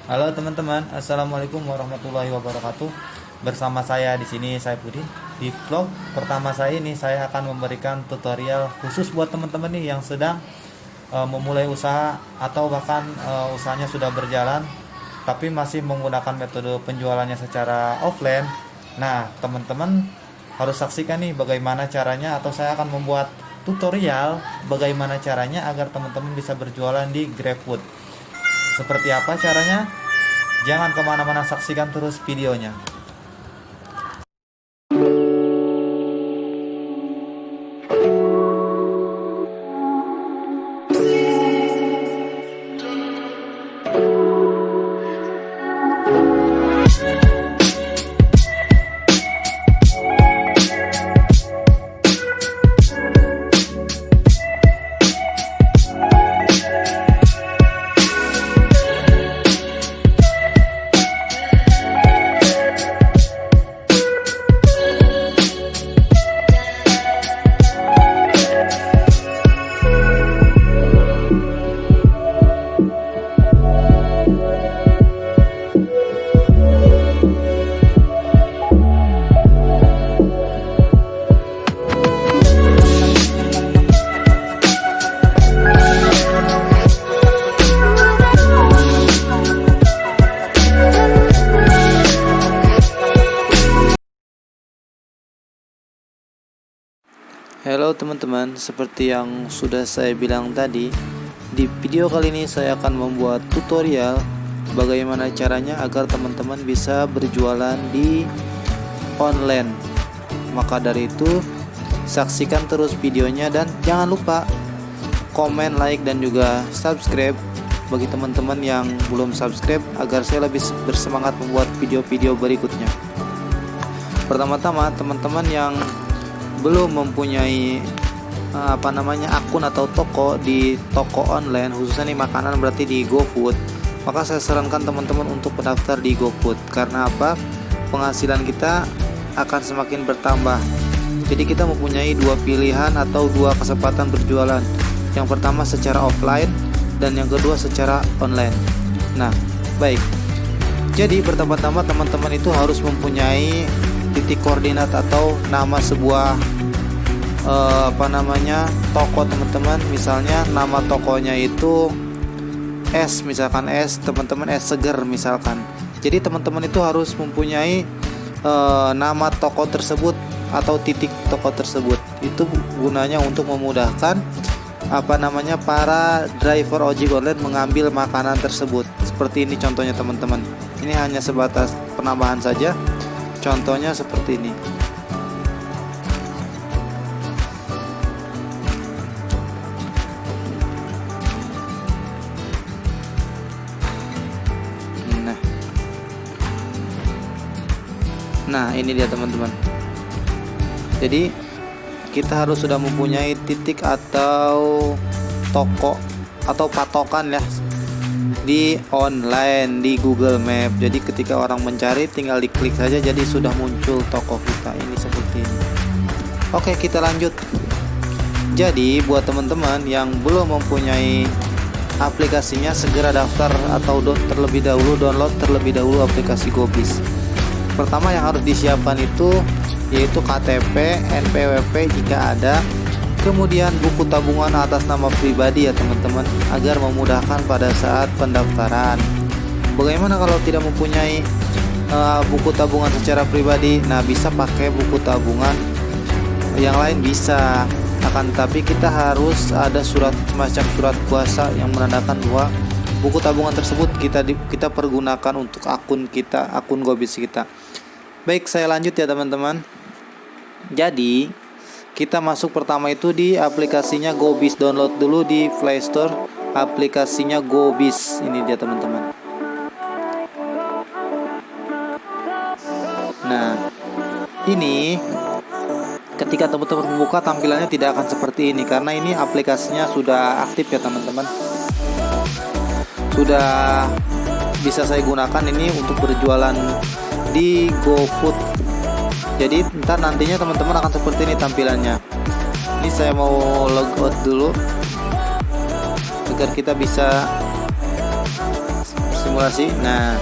Halo teman-teman, assalamualaikum warahmatullahi wabarakatuh. Bersama saya di sini saya Pudin. Di vlog pertama saya ini saya akan memberikan tutorial khusus buat teman-teman nih yang sedang memulai usaha atau bahkan usahanya sudah berjalan tapi masih menggunakan metode penjualannya secara offline. Nah, teman-teman harus saksikan nih bagaimana caranya, atau saya akan membuat tutorial bagaimana caranya agar teman-teman bisa berjualan di GrabFood. Seperti apa caranya? Jangan kemana-mana, saksikan terus videonya. Halo teman-teman, seperti yang sudah saya bilang tadi, di video kali ini saya akan membuat tutorial bagaimana caranya agar teman-teman bisa berjualan di online. Maka dari itu, saksikan terus videonya dan jangan lupa komen, like, dan juga subscribe bagi teman-teman yang belum subscribe agar saya lebih bersemangat membuat video-video berikutnya. Pertama-tama, teman-teman yang belum mempunyai akun atau toko di toko online, khususnya nih makanan, berarti di GoFood, maka saya sarankan teman-teman untuk mendaftar di GoFood. Karena apa? Penghasilan kita akan semakin bertambah. Jadi kita mempunyai dua pilihan atau dua kesempatan berjualan. Yang pertama secara offline dan yang kedua secara online. Nah, baik. Jadi pertama-tama teman-teman itu harus mempunyai titik koordinat atau nama sebuah toko teman-teman. Misalnya nama tokonya itu misalkan teman-teman seger misalkan. Jadi teman-teman itu harus mempunyai nama toko tersebut atau titik toko tersebut. Itu gunanya untuk memudahkan para driver ojek online mengambil makanan tersebut. Seperti ini contohnya teman-teman. Ini hanya sebatas penambahan saja. Contohnya seperti ini. Nah, ini dia teman-teman. Jadi kita harus sudah mempunyai titik atau toko atau patokan ya di online, di Google Map. Jadi ketika orang mencari tinggal diklik saja, jadi sudah muncul toko kita ini seperti ini. Oke, kita lanjut. Jadi buat teman-teman yang belum mempunyai aplikasinya, segera daftar atau download terlebih dahulu aplikasi GoBiz. Pertama yang harus disiapkan itu yaitu KTP, NPWP jika ada, kemudian buku tabungan atas nama pribadi ya teman-teman, agar memudahkan pada saat pendaftaran. Bagaimana kalau tidak mempunyai buku tabungan secara pribadi? Nah, bisa pakai buku tabungan yang lain bisa. Akan tetapi kita harus ada semacam surat kuasa yang menandakan bahwa buku tabungan tersebut kita pergunakan untuk akun GoBiz kita. Baik, saya lanjut ya teman-teman. Jadi kita masuk pertama itu di aplikasinya GoBiz. Download dulu di Play Store aplikasinya GoBiz. Ini dia teman-teman. Nah, ini ketika teman-teman membuka tampilannya tidak akan seperti ini, karena ini aplikasinya sudah aktif ya teman-teman. Sudah bisa saya gunakan ini untuk berjualan di GoFood. Jadi nantinya teman-teman akan seperti ini tampilannya. Ini saya mau logout dulu agar kita bisa simulasi. Nah,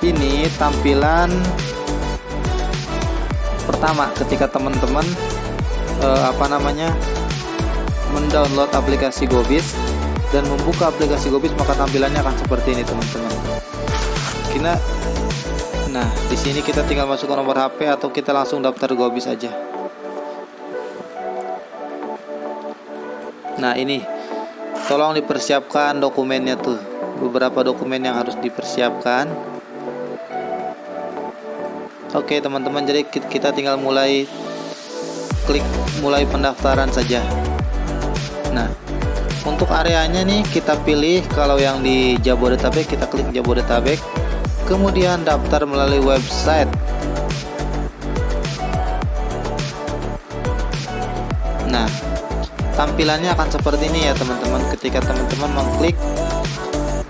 ini tampilan pertama ketika teman-teman mendownload aplikasi Gobis dan membuka aplikasi Gobis, maka tampilannya akan seperti ini teman-teman. Nah, di sini kita tinggal masukkan nomor HP atau kita langsung daftar Gobis aja. Nah, ini tolong dipersiapkan dokumennya tuh. Beberapa dokumen yang harus dipersiapkan. Oke, teman-teman, jadi kita tinggal klik mulai pendaftaran saja. Nah, untuk areanya nih kita pilih, kalau yang di Jabodetabek kita klik Jabodetabek. Kemudian daftar melalui website. Nah, tampilannya akan seperti ini ya teman-teman, ketika teman-teman mengklik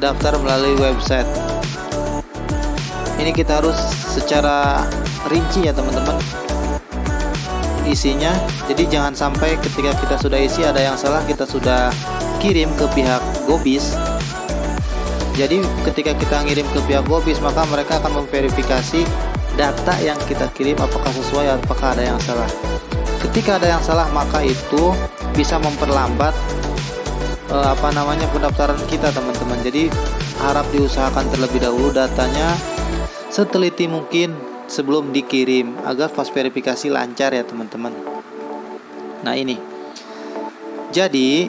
daftar melalui website. Ini kita harus secara rinci ya teman-teman isinya. Jadi jangan sampai ketika kita sudah isi ada yang salah, kita sudah kirim ke pihak Gobis. Jadi ketika kita ngirim ke pihak Gobis, maka mereka akan memverifikasi data yang kita kirim apakah sesuai, apakah ada yang salah. Ketika ada yang salah, maka itu bisa memperlambat pendaftaran kita teman-teman. Jadi harap diusahakan terlebih dahulu datanya seteliti mungkin sebelum dikirim agar pas verifikasi lancar ya teman-teman. Nah, ini jadi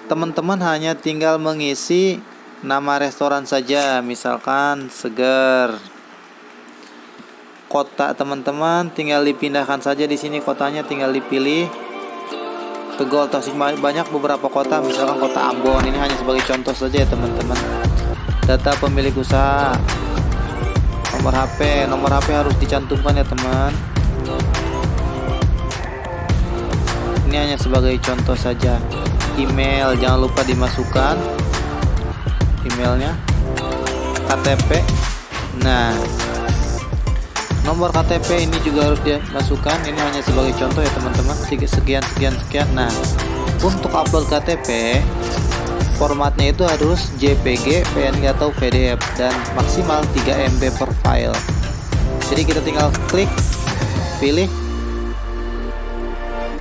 teman-teman hanya tinggal mengisi nama restoran saja, misalkan Segar. Kota teman-teman tinggal dipindahkan saja, di sini kotanya tinggal dipilih Tegol, Tasik. Banyak beberapa kota, misalkan kota Ambon. Ini hanya sebagai contoh saja ya teman-teman. Data pemilik usaha, nomor HP harus dicantumkan ya teman. Ini hanya sebagai contoh saja. Email jangan lupa dimasukkan emailnya. KTP, nah nomor KTP ini juga harus dimasukkan. Ini hanya sebagai contoh ya teman-teman. Sekian. Nah, untuk upload KTP formatnya itu harus JPG, PNG atau PDF dan maksimal 3 MB per file. Jadi kita tinggal klik, pilih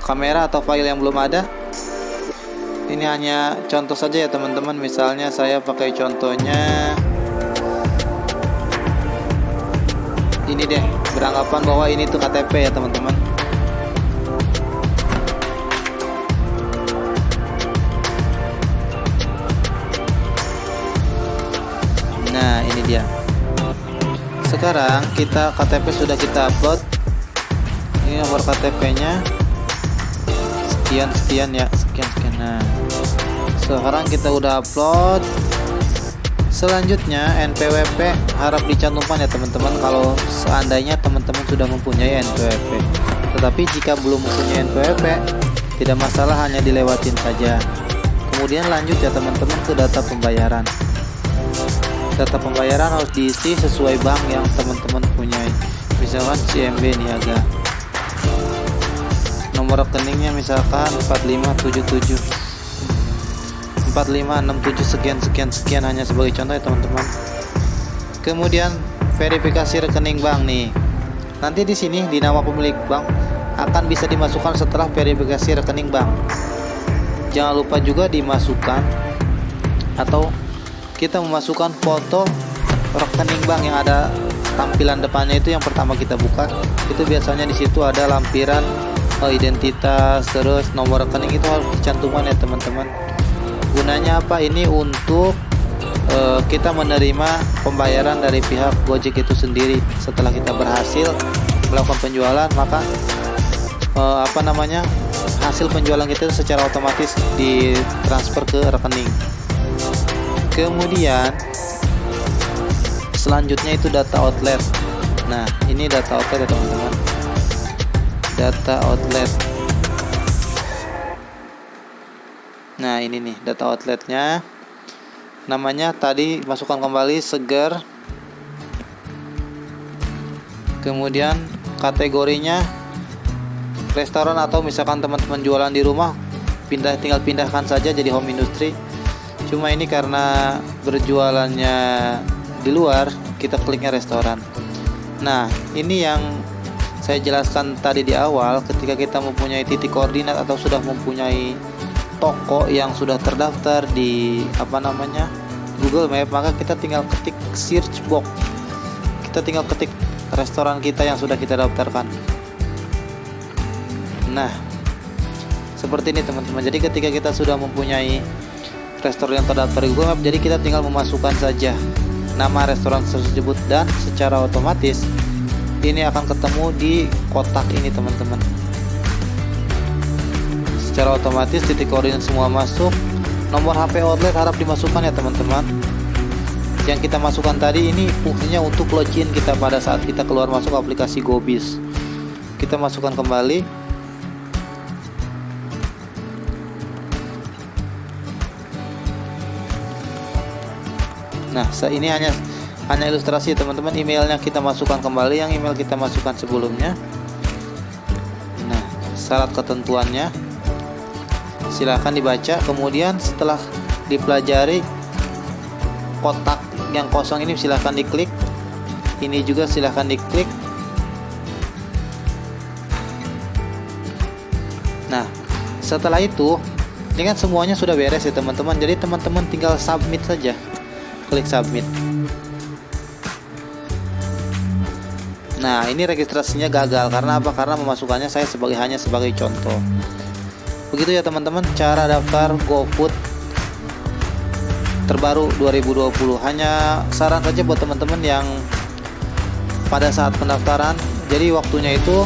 kamera atau file yang belum ada. Ini hanya contoh saja ya teman-teman. Misalnya saya pakai contohnya ini deh, beranggapan bahwa ini tuh KTP ya teman-teman. Nah, ini dia. Sekarang KTP sudah kita upload. Ini nomor KTP-nya sekian ya, sekian. Nah, sekarang kita udah upload. Selanjutnya NPWP harap dicantumkan ya teman-teman kalau seandainya teman-teman sudah mempunyai NPWP. Tetapi jika belum mempunyai NPWP, tidak masalah, hanya dilewatin saja. Kemudian lanjut ya teman-teman ke data pembayaran. Data pembayaran harus diisi sesuai bank yang teman-teman punyai. Misalkan CMB Niaga. Nomor rekeningnya misalkan 4567 sekian, hanya sebagai contoh ya teman-teman. Kemudian verifikasi rekening bank nih. Nanti di sini di nama pemilik bank akan bisa dimasukkan setelah verifikasi rekening bank. Jangan lupa juga dimasukkan atau kita memasukkan foto rekening bank yang ada tampilan depannya itu yang pertama kita buka. Itu biasanya di situ ada lampiran identitas, terus nomor rekening itu harus dicantumkan ya teman-teman. Gunanya apa? Ini untuk kita menerima pembayaran dari pihak Gojek itu sendiri. Setelah kita berhasil melakukan penjualan, maka hasil penjualan kita secara otomatis ditransfer ke rekening. Kemudian selanjutnya itu data outlet. Nah, ini data outlet ya teman-teman. Data outlet. Nah, ini nih data outletnya. Namanya tadi masukkan kembali Segar. Kemudian kategorinya restoran atau misalkan teman-teman jualan di rumah, tinggal pindahkan saja jadi home industry. Cuma ini karena berjualannya di luar, kita kliknya restoran. Nah, ini yang saya jelaskan tadi di awal. Ketika kita mempunyai titik koordinat atau sudah mempunyai toko yang sudah terdaftar di Google Map, maka kita tinggal ketik search box. Kita tinggal ketik restoran kita yang sudah kita daftarkan. Nah, seperti ini teman-teman. Jadi ketika kita sudah mempunyai restoran yang terdaftar di Google Map, jadi kita tinggal memasukkan saja nama restoran tersebut, dan secara otomatis ini akan ketemu di kotak ini teman-teman. Secara otomatis titik koordinat semua masuk. Nomor HP outlet harap dimasukkan ya teman-teman. Yang kita masukkan tadi ini fungsinya untuk login kita pada saat kita keluar masuk aplikasi GoBiz. Kita masukkan kembali. Nah, ini hanya ilustrasi teman-teman. Emailnya kita masukkan kembali yang email kita masukkan sebelumnya. Nah, syarat ketentuannya silahkan dibaca. Kemudian setelah dipelajari, kotak yang kosong ini silahkan diklik. Ini juga silahkan diklik. Nah, setelah itu ini kan semuanya sudah beres ya teman-teman. Jadi teman-teman tinggal submit saja. Klik submit. Nah, ini registrasinya gagal karena apa? Karena memasukkannya saya hanya sebagai contoh. Begitu ya teman-teman cara daftar GoFood terbaru 2020. Hanya saran saja buat teman-teman yang pada saat pendaftaran, jadi waktunya itu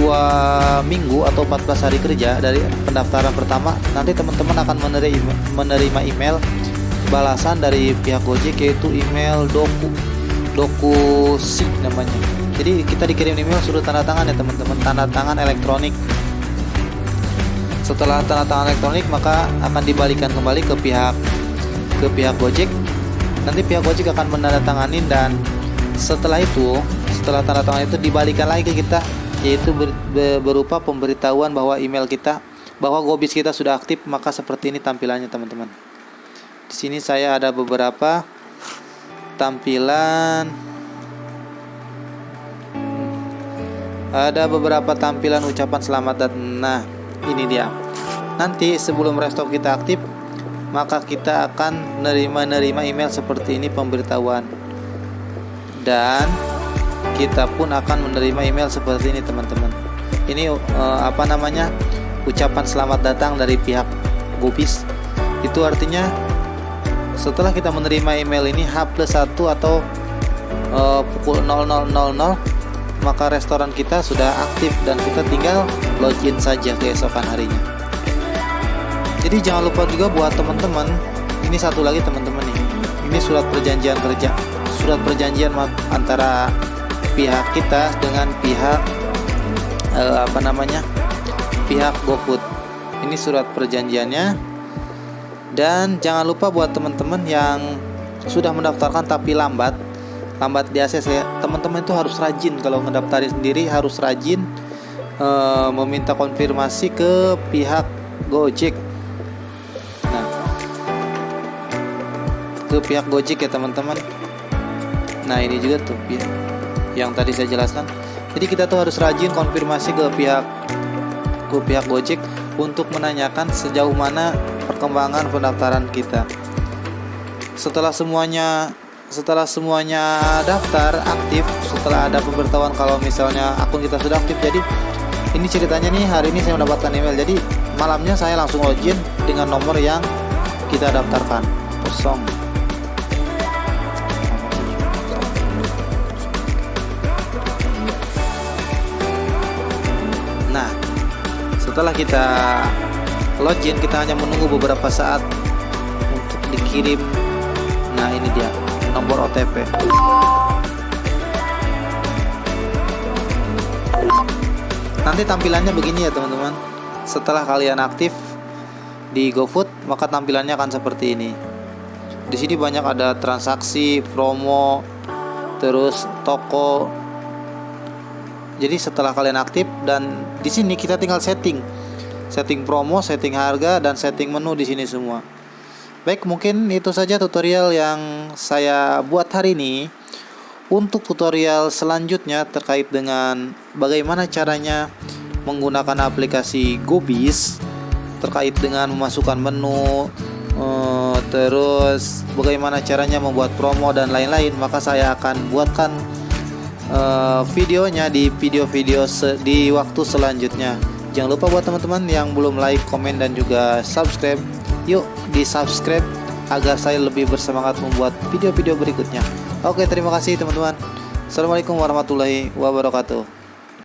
2 minggu atau 14 hari kerja dari pendaftaran pertama. Nanti teman-teman akan menerima email balasan dari pihak Gojek, yaitu email DokuSign namanya. Jadi kita dikirim email suruh tanda tangan ya teman-teman, tanda tangan elektronik. Setelah tanda tangan elektronik, maka akan dibalikan kembali ke pihak Gojek. Nanti pihak Gojek akan menandatangani, dan setelah tanda tangan itu dibalikan lagi ke kita, yaitu berupa pemberitahuan bahwa email kita, bahwa GoBiz kita sudah aktif. Maka seperti ini tampilannya teman-teman. Di sini saya ada beberapa tampilan, ucapan selamat dan nah ini dia. Nanti sebelum restock kita aktif, maka kita akan menerima email seperti ini, pemberitahuan, dan kita pun akan menerima email seperti ini teman-teman. Ini ucapan selamat datang dari pihak GoBiz. Itu artinya setelah kita menerima email ini H+1 atau pukul 00.00, maka restoran kita sudah aktif dan kita tinggal login saja keesokan harinya. Jadi jangan lupa juga buat teman-teman, ini satu lagi teman-teman nih. Ini surat perjanjian kerja, surat perjanjian antara pihak kita dengan pihak pihak GoFood. Ini surat perjanjiannya. Dan jangan lupa buat teman-teman yang sudah mendaftarkan tapi lambat di ACC, teman-teman itu harus rajin. Kalau ngedaftarin sendiri harus rajin meminta konfirmasi ke pihak Gojek. Nah, ke pihak Gojek ya teman-teman. Nah, ini juga tuh yang tadi saya jelaskan. Jadi kita tuh harus rajin konfirmasi ke pihak Gojek untuk menanyakan sejauh mana perkembangan pendaftaran kita. Setelah semuanya daftar aktif, setelah ada pemberitahuan kalau misalnya akun kita sudah aktif. Jadi ini ceritanya nih, hari ini saya mendapatkan email. Jadi malamnya saya langsung login dengan nomor yang kita daftarkan, 0. Nah, setelah kita login, kita hanya menunggu beberapa saat untuk dikirim. Nah, ini dia nomor OTP. Nanti tampilannya begini ya teman-teman. Setelah kalian aktif di GoFood, maka tampilannya akan seperti ini. Di sini banyak ada transaksi, promo, terus toko. Jadi setelah kalian aktif, dan di sini kita tinggal setting promo, setting harga, dan setting menu di sini semua. Baik, mungkin itu saja tutorial yang saya buat hari ini. Untuk tutorial selanjutnya terkait dengan bagaimana caranya menggunakan aplikasi Gobis, terkait dengan memasukkan menu, terus bagaimana caranya membuat promo dan lain-lain, maka saya akan buatkan videonya di video-video di waktu selanjutnya. Jangan lupa buat teman-teman yang belum like, komen, dan juga subscribe, yuk di subscribe agar saya lebih bersemangat membuat video-video berikutnya. Oke, terima kasih teman-teman. Assalamualaikum warahmatullahi wabarakatuh.